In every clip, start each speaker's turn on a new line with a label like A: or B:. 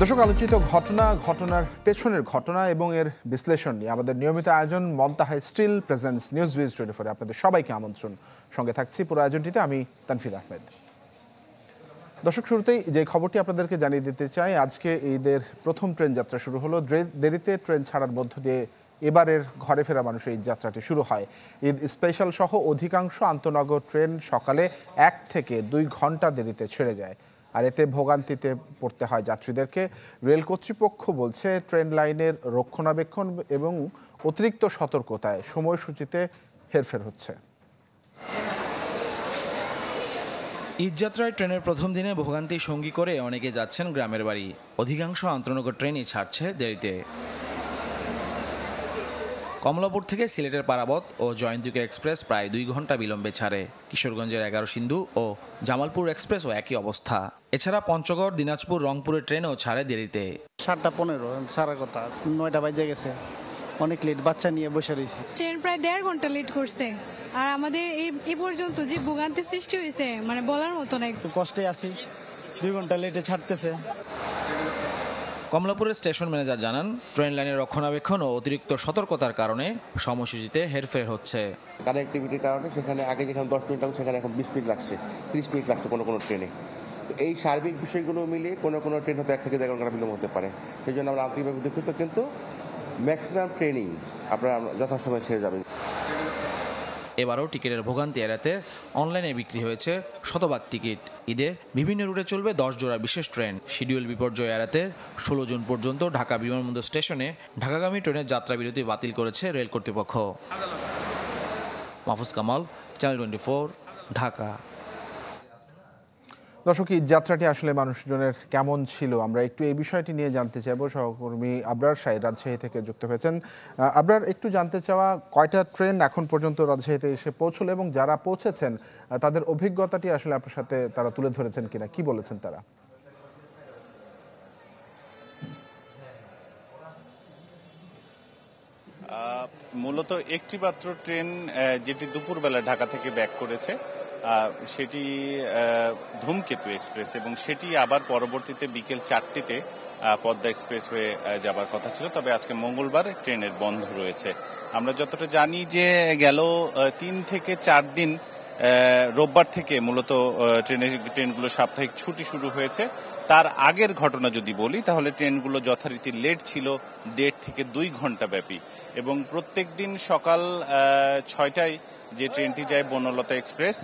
A: দর্শক, আলোচিত ঘটনার পেছনের ঘটনা এবং এর বিশ্লেষণ নিয়ে আমাদের নিয়মিত আয়োজন Montaha steel presents news quiz 24 আপনাদের সবাইকে আমন্ত্রণ। সঙ্গে থাকছি পুরো আয়োজনটিতে আমি তানফির আহমেদ। দর্শক, শুরুতেই যে খবরটি আপনাদেরকে জানিয়ে দিতে চাই, আজকে ঈদের প্রথম ট্রেন যাত্রা শুরু হলো। দেরিতে ট্রেন ছাড়ার মধ্য দিয়ে এবারের ঘরে ফেরা মানুষের এই যাত্রাটি শুরু হয়। ঈদ স্পেশাল সহ অধিকাংশ আন্তনগর ট্রেন সকালে 1 থেকে 2 ঘন্টা দেরিতে ছেড়ে যায়, আর এতে ভোগান্তিতে পড়তে হয় যাত্রীদেরকে। রেল কর্তৃপক্ষ বলছে ট্রেন লাইনের রক্ষণাবেক্ষণ এবং অতিরিক্ত সতর্কতায় সময়সূচিতে হেরফের হচ্ছে।
B: ঈদযাত্রায় ট্রেনের প্রথম দিনে ভোগান্তি সঙ্গী করে অনেকে যাচ্ছেন গ্রামের বাড়ি। অধিকাংশ আন্তনগর ট্রেনই ছাড়ছে দেরিতে। কমলাপুর থেকে সিলেটের পারাবত ও জয়ন্তিকা এক্সপ্রেস প্রায় 2 ঘন্টা বিলম্বে ছাড়ে। কিশোরগঞ্জের 11 সিন্ধু ও জামালপুর এক্সপ্রেসও একই অবস্থা। এছাড়া পঞ্চগড়, দিনাজপুর, রংপুরের ট্রেনও ছাড়ে দেরিতে।
C: 7:15 ছাড়ার কথা, 9টা বাজে গেছে। অনেক লেট, বাচ্চা নিয়ে বসে রয়েছি।
D: ট্রেন প্রায় 1.5 ঘন্টা লেট করছে, আর আমাদের এই পর্যন্ত যে ভোগান্তি সৃষ্টি হয়েছে মানে বলার মতো না।
C: একটু কষ্টে আছি, 2 ঘন্টা লেটে ছাড়তেছে।
B: কমলাপুরের স্টেশন ম্যানেজার জানান, ট্রেন লাইনের রক্ষণাবেক্ষণ ও অতিরিক্ত সতর্কতার কারণে সময়সূচিতে হেরফের হচ্ছে।
E: কানেক্টিভিটির কারণে সেখানে আগে যেখানে 10 মিনিট লাগছে সেখানে এখন 20 মিনিট লাগছে, 30 মিনিট লাগছে কোনো ট্রেনে। এই সার্বিক বিষয়গুলো মিলিয়ে কোনো ট্রেন হয়তো 1 থেকে 1.5 ঘন্টা বিলম্ব হতে পারে। সেই জন্য আমরা আন্তরিকভাবে দুঃখিত, কিন্তু ম্যাক্সিমাম ট্রেনিং আপনারা যথাসময়ে ছেড়ে যাবেন।
B: এবারও টিকিটের ভোগান্তি এড়াতে অনলাইনে বিক্রি হয়েছে শতভাগ টিকিট। ঈদে বিভিন্ন রুটে চলবে 10 জোড়া বিশেষ ট্রেন। শিডিউল বিপর্যয় এড়াতে 16 জুন পর্যন্ত ঢাকা বিমানবন্দর স্টেশনে ঢাকাগামী ট্রেনের যাত্রা বিরতি বাতিল করেছে রেল কর্তৃপক্ষ। মাহফুজ কামাল, চ্যানেল 24, ঢাকা।
A: দর্শক, এই যাত্রাটি আসলে মানুষজনের কেমন ছিল, আমরা একটু এই বিষয়টি নিয়ে জানতে চাইব। সহকর্মী আবরার শাহী রাজশাহী থেকে যুক্ত হয়েছেন। আবরার, একটু জানতে চাওয়া, কয়টা ট্রেন এখন পর্যন্ত রাজশাহীতে এসে পৌঁছলো এবং যারা পৌঁছেছেন তাদের অভিজ্ঞতাটি আসলে আপনার সাথে তারা তুলে ধরেছেন কিনা, কি বলেছেন তারা?
F: মূলত একটি মাত্র ট্রেন যেটি দুপুরবেলা ঢাকা থেকে ব্যাক করেছে, সেটি ধূমকেতু এক্সপ্রেস, এবং সেটি আবার পরবর্তীতে বিকেল 4টিতে পদ্মা এক্সপ্রেস হয়ে যাবার কথা ছিল। তবে আজকে মঙ্গলবার ট্রেনের বন্ধ রয়েছে। আমরা যতটা জানি যে গেল 3 থেকে 4 দিন রোববার থেকে মূলত ট্রেনগুলো সাপ্তাহিক ছুটি শুরু হয়েছে। তার আগের ঘটনা যদি বলি তাহলে ট্রেনগুলো যথারীতি লেট ছিল 1.5 থেকে 2 ঘন্টা ব্যাপী, এবং প্রত্যেক দিন সকাল 6টায় যে ট্রেনটি যায় বনলতা এক্সপ্রেস,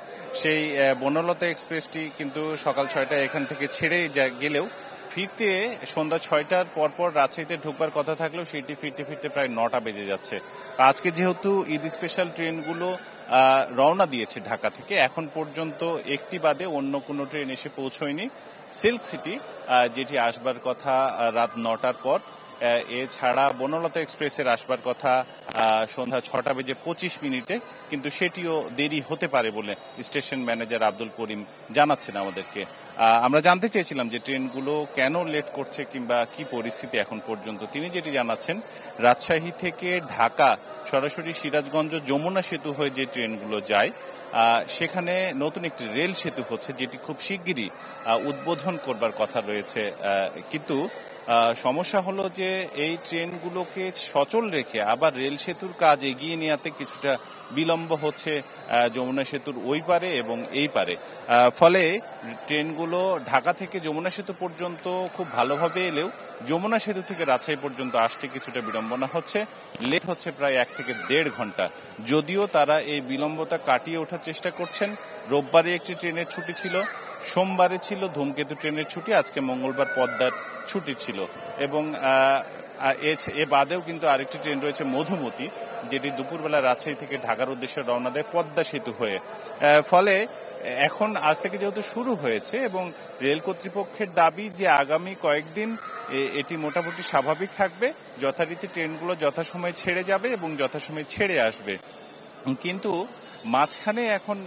F: সেই বনলতা এক্সপ্রেসটি কিন্তু সকাল 6টায় এখান থেকে ছেড়ে গেলেও ফিরতে সন্ধ্যা 6টার পরপর রাজশাহীতে ঢুকবার কথা থাকলেও সেটি ফিরতে প্রায় 9টা বেজে যাচ্ছে। আজকে যেহেতু ঈদ স্পেশাল ট্রেনগুলো রওনা দিয়েছে ঢাকা থেকে, এখন পর্যন্ত একটি বাদে অন্য কোনো ট্রেন এসে পৌঁছয়নি। সিল্ক সিটি যেটি আসবার কথা রাত 9টার পর, এছাড়া বনলতা এক্সপ্রেসের আসবার কথা সন্ধ্যা 6টা বেজে 25 মিনিটে, কিন্তু সেটিও দেরি হতে পারে বলে স্টেশন ম্যানেজার আব্দুল করিম জানাচ্ছেন আমাদেরকে। আমরা জানতে চেয়েছিলাম যে ট্রেনগুলো কেন লেট করছে কিংবা কি পরিস্থিতি এখন পর্যন্ত। তিনি যেটি জানাচ্ছেন, রাজশাহী থেকে ঢাকা সরাসরি সিরাজগঞ্জ যমুনা সেতু হয়ে যে ট্রেনগুলো যায়, সেখানে নতুন একটি রেল সেতু হচ্ছে, যেটি খুব শিগগিরই উদ্বোধন করবার কথা রয়েছে। কিন্তু সমস্যা হলো যে এই ট্রেনগুলোকে সচল রেখে আবার রেল সেতুর কাজ এগিয়ে নেওয়াতে কিছুটা বিলম্ব হচ্ছে যমুনা সেতুর ওই পারে এবং এই পারে। ফলে ট্রেনগুলো ঢাকা থেকে যমুনা সেতু পর্যন্ত খুব ভালোভাবে এলেও যমুনা সেতু থেকে রাজশাহী পর্যন্ত আসতে কিছুটা বিড়ম্বনা হচ্ছে, লেট হচ্ছে প্রায় 1 থেকে 1.5 ঘন্টা। যদিও তারা এই বিলম্বতা কাটিয়ে ওঠার চেষ্টা করছেন। রোববারে একটি ট্রেনের ছুটি ছিল, সোমবারে ছিল ধূমকেতু ট্রেনের ছুটি, আজকে মঙ্গলবার পদ্মার ছুটি ছিল, এবং এ বাদেও কিন্তু আরেকটি ট্রেন রয়েছে মধুমতি, যেটি দুপুরবেলা রাজশাহী থেকে ঢাকার উদ্দেশ্যে রওনা দেয় পদ্মা সেতু হয়ে। ফলে এখন আজ থেকে যেহেতু শুরু হয়েছে এবং রেল কর্তৃপক্ষের দাবি যে আগামী কয়েকদিন এটি মোটামুটি স্বাভাবিক থাকবে, যথারীতি ট্রেনগুলো যথাসময়ে ছেড়ে যাবে এবং যথাসময়ে ছেড়ে আসবে। কিন্তু মাঝখানে এখন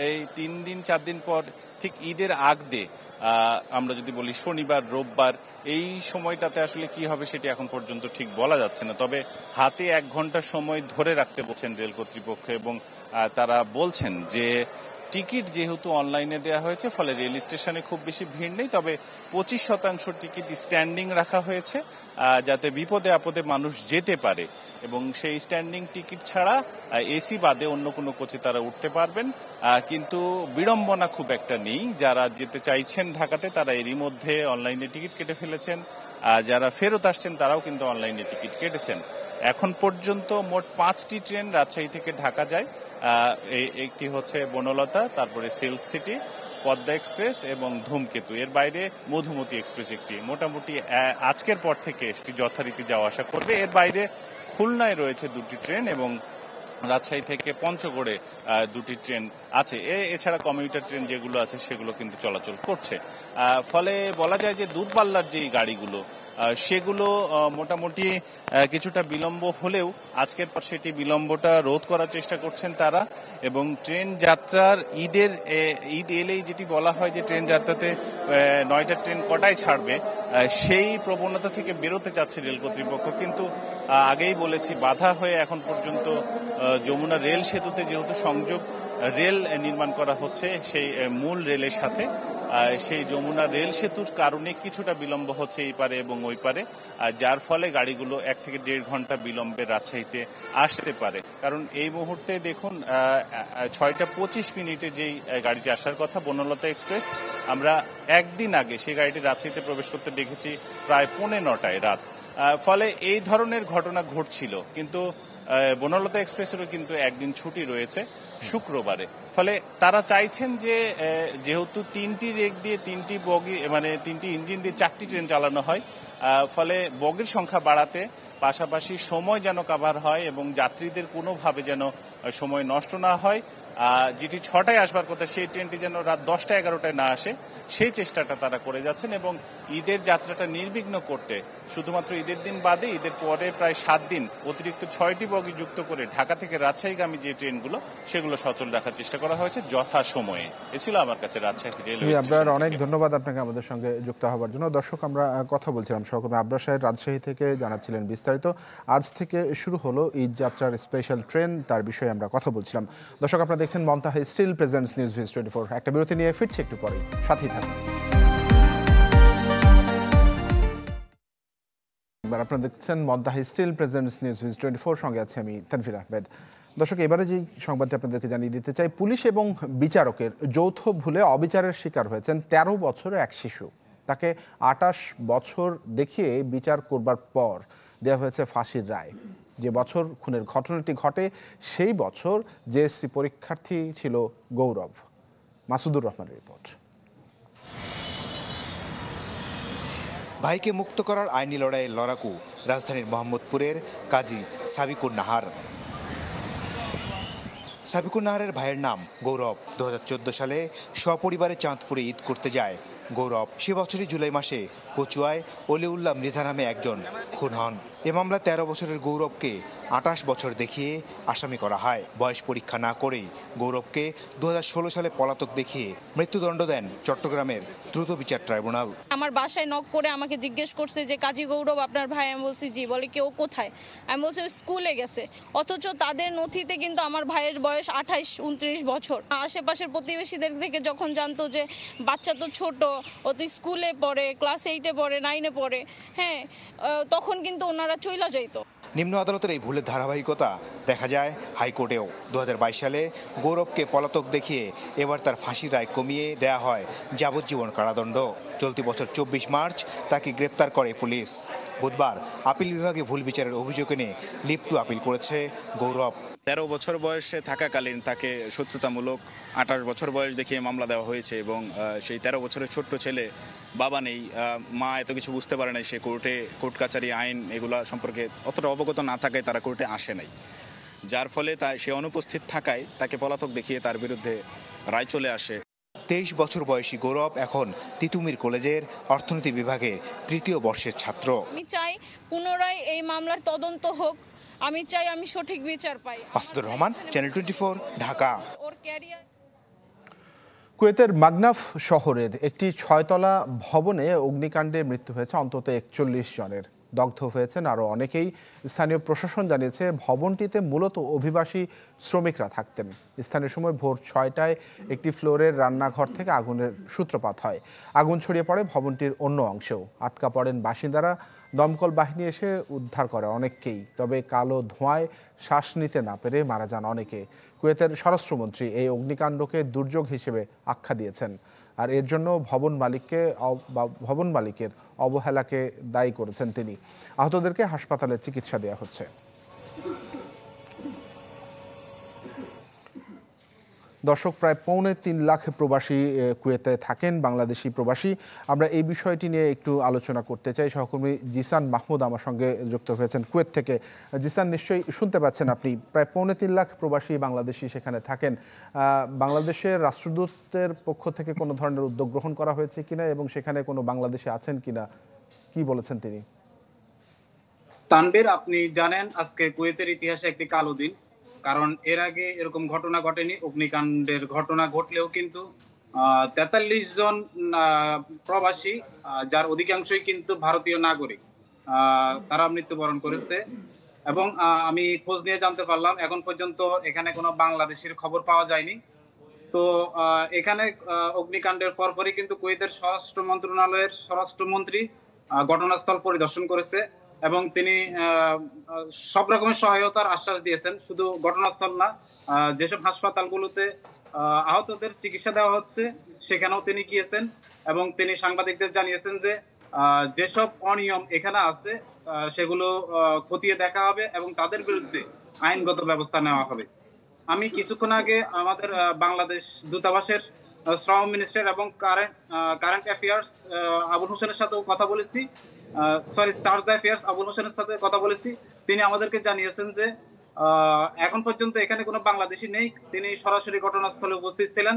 F: এই 3 দিন 4 দিন পর ঠিক ঈদের আগ দিয়ে আমরা যদি বলি শনিবার রোববার, এই সময়টাতে আসলে কি হবে সেটি এখন পর্যন্ত ঠিক বলা যাচ্ছে না। তবে হাতে 1 ঘন্টার সময় ধরে রাখতে বলছেন রেল কর্তৃপক্ষ, এবং তারা বলছেন যে টিকিট যেহেতু অনলাইনে দেওয়া হয়েছে ফলে রেল স্টেশনে খুব বেশি ভিড় নেই, তবে 25% টিকিট স্ট্যান্ডিং রাখা হয়েছে যাতে বিপদে আপদে মানুষ যেতে পারে, এবং সেই স্ট্যান্ডিং টিকিট ছাড়া এসি বাদে অন্য কোনো কোচে তারা উঠতে পারবেন। কিন্তু বিড়ম্বনা খুব একটা নেই, যারা যেতে চাইছেন ঢাকাতে তারা এরই মধ্যে অনলাইনে টিকিট কেটে ফেলেছেন, যারা ফেরত আসছেন তারাও কিন্তু অনলাইনে টিকিট কেটেছেন। এখন পর্যন্ত মোট 5টি ট্রেন রাজশাহী থেকে ঢাকা যায়। একটি হচ্ছে বনলতা, তারপরে সিল্ক সিটি, পদ্মা এক্সপ্রেস এবং ধূমকেতু। এর বাইরে মধুমতি এক্সপ্রেস একটি। মোটামুটি আজকের পর থেকে এটি যথারীতি যাওয়া আসা করবে। এর বাইরে খুলনায় রয়েছে 2টি ট্রেন এবং রাজশাহী থেকে পঞ্চগড়ে 2টি ট্রেন আছে। এছাড়া কমিউটার ট্রেন যেগুলো আছে সেগুলো কিন্তু চলাচল করছে। ফলে বলা যায় যে দূরপাল্লার যে গাড়িগুলো সেগুলো মোটামুটি কিছুটা বিলম্ব হলেও আজকের পর সেটি বিলম্বটা রোধ করার চেষ্টা করছেন তারা, এবং ট্রেন যাত্রার ঈদ এলেই যেটি বলা হয় যে ট্রেন যাত্রাতে 9টা ট্রেন কটায় ছাড়বে, সেই প্রবণতা থেকে বেরোতে চাচ্ছে রেল কর্তৃপক্ষ। কিন্তু আগেই বলেছি, বাধা হয়ে এখন পর্যন্ত যমুনা রেল সেতুতে যেহেতু সংযোগ রেল নির্মাণ করা হচ্ছে সেই মূল রেলের সাথে, সেই যমুনা রেল সেতুর কারণে কিছুটা বিলম্ব হচ্ছে এই পারে এবং ওই পারে, যার ফলে গাড়িগুলো 1 থেকে 1.5 ঘন্টা বিলম্বে রাজশাহীতে আসতে পারে। কারণ এই মুহূর্তে দেখুন 6টা 25 মিনিটে যেই গাড়িটি আসার কথা বনলতা এক্সপ্রেস, আমরা একদিন আগে সেই গাড়িটি রাজশাহীতে প্রবেশ করতে দেখেছি প্রায় 9:45 রাত। ফলে এই ধরনের ঘটনা ঘটছিল, কিন্তু বনলতা এক্সপ্রেসেরও কিন্তু একদিন ছুটি রয়েছে শুক্রবারে। ফলে তারা চাইছেন যে যেহেতু 3টি রেক দিয়ে 3টি বগি, মানে 3টি ইঞ্জিন দিয়ে 4টি ট্রেন চালানো হয়, ফলে বগির সংখ্যা বাড়াতে, পাশাপাশি সময় যেন কভার হয় এবং যাত্রীদের কোনোভাবে যেন সময় নষ্ট না হয়, যেটি 6টায় আসবার কথা সেই ট্রেনটি যেন রাত 10টা 11টায় না আসে, সেই চেষ্টাটা তারা করে যাচ্ছেন। এবং ঈদের যাত্রাটা নির্বিঘ্ন করতে শুধুমাত্র ঈদের দিন বাদে ঈদের পরে প্রায় 7 দিন অতিরিক্ত 6টি বগি যুক্ত করে ঢাকা থেকে রাজশাহীগামী যে ট্রেনগুলো সেগুলো সচল রাখার চেষ্টা করা হয়েছে যথা সময়ে। এ ছিল আমার কাছে রাজশাহী রেলওয়ে স্টেশন।
A: আপনার অনেক ধন্যবাদ আপনাকে আমাদের সঙ্গে যুক্ত হওয়ার জন্য। দর্শক, আমরা কথা বলছিলাম সহকর্মী আবরার সাহেব রাজশাহী থেকে, জানাচ্ছিলেন বিস্তারিত। আজ থেকে শুরু হলো ঈদ যাত্রার স্পেশাল ট্রেন, তার বিষয়ে আমরা কথা বলছিলাম। দর্শক, আপনারা দেখছেন মন্তাহা স্টিল প্রেজেন্টস নিউজভিজ 24। একটা বিরতি নিয়ে ফিরছি একটু পরেই, সাথেই থাকুন। আপনারা দেখছেন মন্তাহা স্টিল প্রেজেন্টস নিউজভিজ 24, সঙ্গে আছে আমি তানফির আহমেদ। দর্শক, এবারে যে সংবাদটি আপনাদেরকে জানিয়ে দিতে চাই, পুলিশ এবং বিচারকের যৌথ ভুলে অবিচারের শিকার হয়েছেন 13 বছরের এক শিশু। তাকে 28 বছর দেখিয়ে বিচার করবার পর দেওয়া হয়েছে ফাঁসির রায়। যে বছর খুনের ঘটনাটি ঘটে সেই বছর জেএসসি পরীক্ষার্থী ছিল গৌরব। মাসুদুর রহমানের রিপোর্ট।
G: ভাইকে মুক্ত করার আইনি লড়াইয়ের লড়াকু রাজধানীর মোহাম্মদপুরের কাজী সাবিকুন নাহার। সাবিকুন নাহারের ভাইয়ের নাম গৌরব। 2014 সালে সপরিবারে চাঁদপুরে ঈদ করতে যায় গৌরব। সে বছরই জুলাই মাসে কচুয়ায় অলিউল্লাহ মৃধা নামে একজন খুন হন। এ মামলা 13 বছরের গৌরবকে 28 বছর দেখিয়ে আসামি করা হয়। বয়স পরীক্ষা না করেই গৌরবকে 2016 সালে পলাতক দেখিয়ে মৃত্যুদণ্ড দেন চট্টগ্রামের দ্রুত বিচার ট্রাইব্যুনাল।
H: আমার বাসায় নক করে আমাকে জিজ্ঞেস করছে যে কাজী গৌরব আপনার ভাই? আমি বলছি জি। বলে কেউ কোথায়? আমি বলছি স্কুলে গেছে। অথচ তাদের নথিতে কিন্তু আমার ভাইয়ের বয়স 28-29 বছর। আশেপাশের প্রতিবেশীদের থেকে যখন জানতো যে বাচ্চা তো ছোট, ও তো স্কুলে পড়ে, ক্লাস 8-এ পড়ে, 9-এ পড়ে, হ্যাঁ, তখন কিন্তু ওনারা চইলা যাইতো।
G: নিম্ন আদালতের এই ভুলের ধারাবাহিকতা দেখা যায় হাইকোর্টেও। 2022 সালে গৌরবকে পলাতক দেখিয়ে এবার তার ফাঁসির রায় কমিয়ে দেয়া হয় যাবজ্জীবন কারাদণ্ড। চলতি বছর 24 মার্চ তাকে গ্রেপ্তার করে পুলিশ। বুধবার আপিল বিভাগে ভুল বিচারের অভিযোগ এনে লিপ্ট আপিল করেছে গৌরব।
I: 13 বছর বয়সে থাকাকালীন তাকে শত্রুতামূলক 28 বছর বয়স দেখিয়ে মামলা দেওয়া হয়েছে এবং সেই 13 বছরের ছোট্ট ছেলে, বাবা নেই, মা এত কিছু বুঝতে পারে নাই। সে কোর্ট কাচারি আইন এগুলা সম্পর্কে অতটা অবগত না থাকায় তারা কোর্টে আসে নাই, যার ফলে সে অনুপস্থিত থাকায় তাকে পলাতক দেখিয়ে তার বিরুদ্ধে রায় চলে আসে।
G: 23 বছর বয়সী গৌরব এখন তিতুমির কলেজের অর্থনীতি বিভাগের 3য় বর্ষের ছাত্র।
H: আমি চাই পুনরায় এই মামলার তদন্ত হোক। আমি চাই আমি সঠিক বিচার পাই।
G: মাসুদুর রহমান, চ্যানেল 24, ঢাকা।
A: কুয়েতের মাগনাফ শহরের একটি 6তলা ভবনে অগ্নিকাণ্ডে মৃত্যু হয়েছে অন্তত 41 জনের। দগ্ধ হয়েছেন আরও অনেকেই। স্থানীয় প্রশাসন জানিয়েছে ভবনটিতে মূলত অভিবাসী শ্রমিকরা থাকতেন। স্থানীয় সময় ভোর 6টায় একটি ফ্লোরের রান্নাঘর থেকে আগুনের সূত্রপাত হয়। আগুন ছড়িয়ে পড়ে ভবনটির অন্য অংশেও। আটকা পড়েন বাসিন্দারা। দমকল বাহিনী এসে উদ্ধার করে অনেককেই, তবে কালো ধোঁয়ায় শ্বাস নিতে না পেরে মারা যান অনেকে। কুয়েতের স্বরাষ্ট্রমন্ত্রী এই অগ্নিকাণ্ডকে দুর্যোগ হিসেবে আখ্যা দিয়েছেন, আর এর জন্য ভবন মালিকের অবহেলাকে দায়ী করেছেন তিনি। আহতদেরকে হাসপাতালে চিকিৎসা দেওয়া হচ্ছে। দর্শক, প্রায় 3.25 লাখ প্রবাসী কুয়েতে থাকেন, বাংলাদেশি প্রবাসী। আমরা এই বিষয়টি নিয়ে একটু আলোচনা করতে চাই। সহকর্মী জিসান মাহমুদ আমার সঙ্গে যুক্ত হয়েছেন কুয়েত থেকে। জিসান, নিশ্চয়ই শুনতে পাচ্ছেন আপনি, প্রায় 3.25 লাখ প্রবাসী বাংলাদেশি সেখানে থাকেন। বাংলাদেশের রাষ্ট্রদূতের পক্ষ থেকে কোনো ধরনের উদ্যোগ গ্রহণ করা হয়েছে কিনা এবং সেখানে কোনো বাংলাদেশি আছেন কিনা, কি বলেছেন তিনি?
J: তানভীর, আপনি জানেন আজকে কুয়েতের ইতিহাসে একটি কালো দিন, কারণ এর আগে এরকম ঘটনা ঘটেনি। অগ্নিকাণ্ডের ঘটনা ঘটলেও কিন্তু 43 জন প্রবাসী, যার অধিকাংশই কিন্তু ভারতীয় নাগরিক, তারা মৃত্যুবরণ করেছে। এবং আমি খোঁজ নিয়ে জানতে পারলাম এখন পর্যন্ত এখানে কোনো বাংলাদেশের খবর পাওয়া যায়নি। তো এখানে অগ্নিকাণ্ডের পরপরই কিন্তু কুয়েতের স্বরাষ্ট্র মন্ত্রণালয়ের স্বরাষ্ট্রমন্ত্রী ঘটনাস্থল পরিদর্শন করেছে এবং তিনি সব রকমের সহায়তার আশ্বাস দিয়েছেন। শুধু ঘটনাস্থল না, যেসব হাসপাতালগুলোতে আহতদের চিকিৎসা দেওয়া হচ্ছে সেখানেও তিনি গিয়েছেন এবং তিনি সাংবাদিকদের জানিয়েছেন যে যেসব অনিয়ম এখানে আছে সেগুলো খতিয়ে দেখা হবে এবং তাদের বিরুদ্ধে আইনগত ব্যবস্থা নেওয়া হবে। আমি কিছুক্ষণ আগে আমাদের বাংলাদেশ দূতাবাসের শ্রম মিনিস্টার এবং কারেন্ট অ্যাফেয়ার্স আবুল হোসেনের সাথেও কথা বলেছি, চার্জ দ্য অ্যাফেয়ার্স আবুল হোসেনের সাথে কথা বলেছি। তিনি আমাদেরকে জানিয়েছেন যে এখন পর্যন্ত এখানে কোনো বাংলাদেশি নেই। তিনি সরাসরি ঘটনাস্থলে উপস্থিত ছিলেন।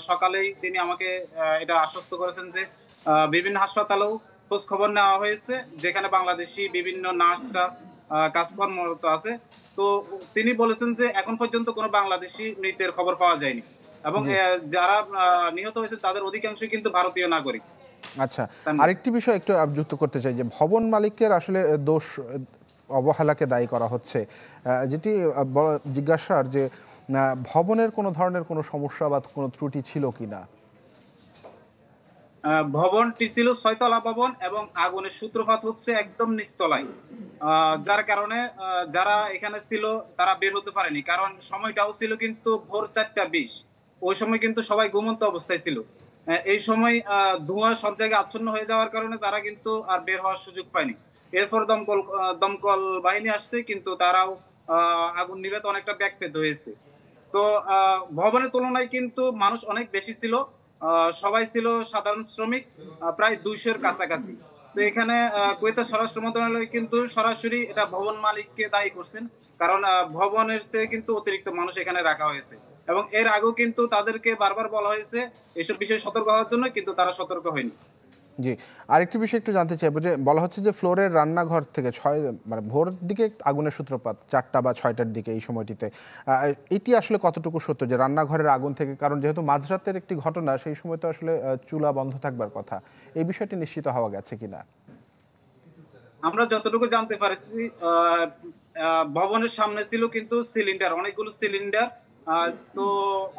J: সকালেই তিনি আমাকে এটা আশ্বস্ত করেছেন যে বিভিন্ন হাসপাতালেও খোঁজ খবর নেওয়া হয়েছে, যেখানে বাংলাদেশি বিভিন্ন নার্সরা কাজকর্মরত আছে। তো তিনি বলেছেন যে এখন পর্যন্ত কোনো বাংলাদেশি মৃতের খবর পাওয়া যায়নি এবং যারা নিহত হয়েছে তাদের অধিকাংশই কিন্তু ভারতীয় নাগরিক।
A: আচ্ছা, আরেকটি বিষয় একটু যুক্ত করতে চাই যে ভবন মালিকের আসলে দোষ, অবহেলাকে দায়ী করা হচ্ছে, যেটি জিজ্ঞাসার যে ভবনের কোনো ধরনের কোনো সমস্যা বা কোনো ত্রুটি ছিল কিনা।
J: ভবনটি ছিল 6 তলা ভবন এবং আগুনের সূত্রপাত হচ্ছে একদম নিচতলায়, যার কারণে যারা এখানে ছিল তারা বের হতে পারেনি। কারণ সময়টাও ছিল কিন্তু ভোর 4:20, ওই সময় কিন্তু সবাই ঘুমন্ত অবস্থায় ছিল। এই সময় ধোঁয়া সব জায়গায় আচ্ছন্ন হয়ে যাওয়ার কারণে তারা কিন্তু আর বের হওয়ার সুযোগ পায়নি। এরপর দমকল বাহিনী আসছে, কিন্তু তারাও আগুন নিভাতে অনেকটা ব্যাক পেতে হয়েছে। তো ভবনের তুলনায় কিন্তু মানুষ অনেক বেশি ছিল, সবাই ছিল সাধারণ শ্রমিক, প্রায় 200-এর কাছাকাছি। তো এখানে কুয়েতের স্বরাষ্ট্র মন্ত্রণালয় কিন্তু সরাসরি এটা ভবন মালিককে দায়ী করছেন, কারণ ভবনের চেয়ে কিন্তু অতিরিক্ত মানুষ এখানে রাখা হয়েছে এবং এর আগেও কিন্তু তাদেরকে বারবার বলা হয়েছে এসব বিষয়ে সতর্ক হওয়ার জন্য, কিন্তু তারা সতর্ক হয়নি।
A: জি, আরেকটি বিষয় একটু জানতে চাইবো যে বলা হচ্ছে যে ফ্লোরের রান্নাঘর থেকে ভোর দিকে আগুনের সূত্রপাত, 4টা বা 6টার দিকে এই সময়টিতে, এটি আসলে কতটুকু সত্য যে রান্নাঘরের আগুন থেকে? কারণ যেহেতু মাঝরাতের একটি ঘটনা, সেই সময় তো আসলে চুলা বন্ধ থাকবার কথা। এই বিষয়টি নিশ্চিত হওয়া গেছে কিনা?
J: আমরা যতটুকু জানতে পারছি ভবনের সামনে ছিল কিন্তু সিলিন্ডার, অনেকগুলো সিলিন্ডার। তো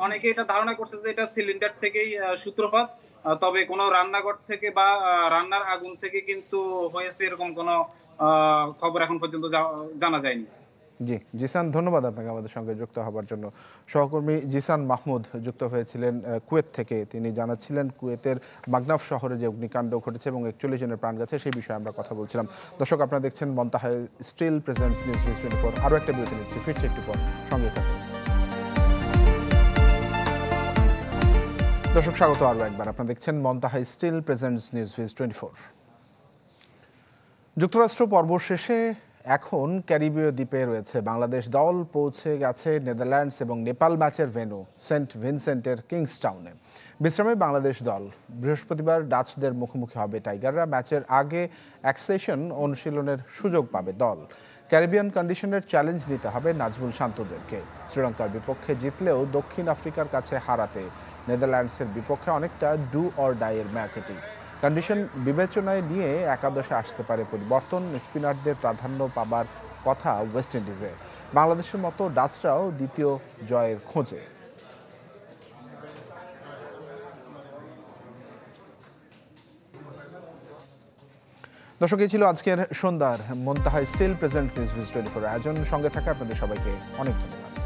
J: অনেকে এটা ধারণা করছে যে এটা সিলিন্ডার থেকেই সূত্রপাত, তবে কোনো রান্নাঘর থেকে বা রান্নার আগুন থেকে কিন্তু হয়েছে এরকম কোনো খবর এখন পর্যন্ত জানা যায়নি।
A: জি, জিসান, ধন্যবাদ আপনাকে আমাদের সঙ্গে যুক্ত হবার জন্য। সহকর্মী জিসান মাহমুদ যুক্ত হয়েছিলেন কুয়েত থেকে। তিনি জানাচ্ছিলেন কুয়েতের মাগনাফ শহরে যে অগ্নিকাণ্ড ঘটেছে এবং 41 জনের প্রাণ গেছে, সেই বিষয়ে আমরা কথা বলছিলাম। দর্শক, আপনারা দেখছেন মন্তাহায় স্টিল প্রেজেন্টস নিউজ 24। আরও একটা বিরতি নিচ্ছি, ফিরছে একটু পর, সঙ্গে থাকুন। দর্শক, স্বাগত আরও একবার। আপনারা দেখছেন মন্তাহায় স্টিল প্রেজেন্টস নিউজ 24। যুক্তরাষ্ট্র পর্ব শেষে এখন ক্যারিবীয় দ্বীপে রয়েছে বাংলাদেশ দল। পৌঁছে গেছে নেদারল্যান্ডস এবং নেপাল ম্যাচের ভেন্যু সেন্ট ভিনসেন্টের কিংসটাউনে। বিশ্রামে বাংলাদেশ দল বৃহস্পতিবার ডাচদের মুখোমুখি হবে টাইগাররা। ম্যাচের আগে এক সেশন অনুশীলনের সুযোগ পাবে দল। ক্যারিবিয়ান কন্ডিশনের চ্যালেঞ্জ নিতে হবে নাজমুল শান্তদেরকে। শ্রীলঙ্কার বিপক্ষে জিতলেও দক্ষিণ আফ্রিকার কাছে হারাতে নেদারল্যান্ডসের বিপক্ষে অনেকটা ডু অর ডাই এর ম্যাচ এটি। কন্ডিশন বিবেচনায় নিয়ে একাদশে আসতে পারে পরিবর্তন। স্পিনারদের প্রাধান্য পাবার কথা ওয়েস্ট ইন্ডিজে। বাংলাদেশের মতো ডাচরাও দ্বিতীয় জয়ের খোঁজে। দর্শক, এই ছিল আজকের সন্ধ্যার মুনতাহা স্টিল প্রেজেন্ট নিউজ 24 আয়োজন। সঙ্গে থাকা আপনাদের সবাইকে অনেক ধন্যবাদ।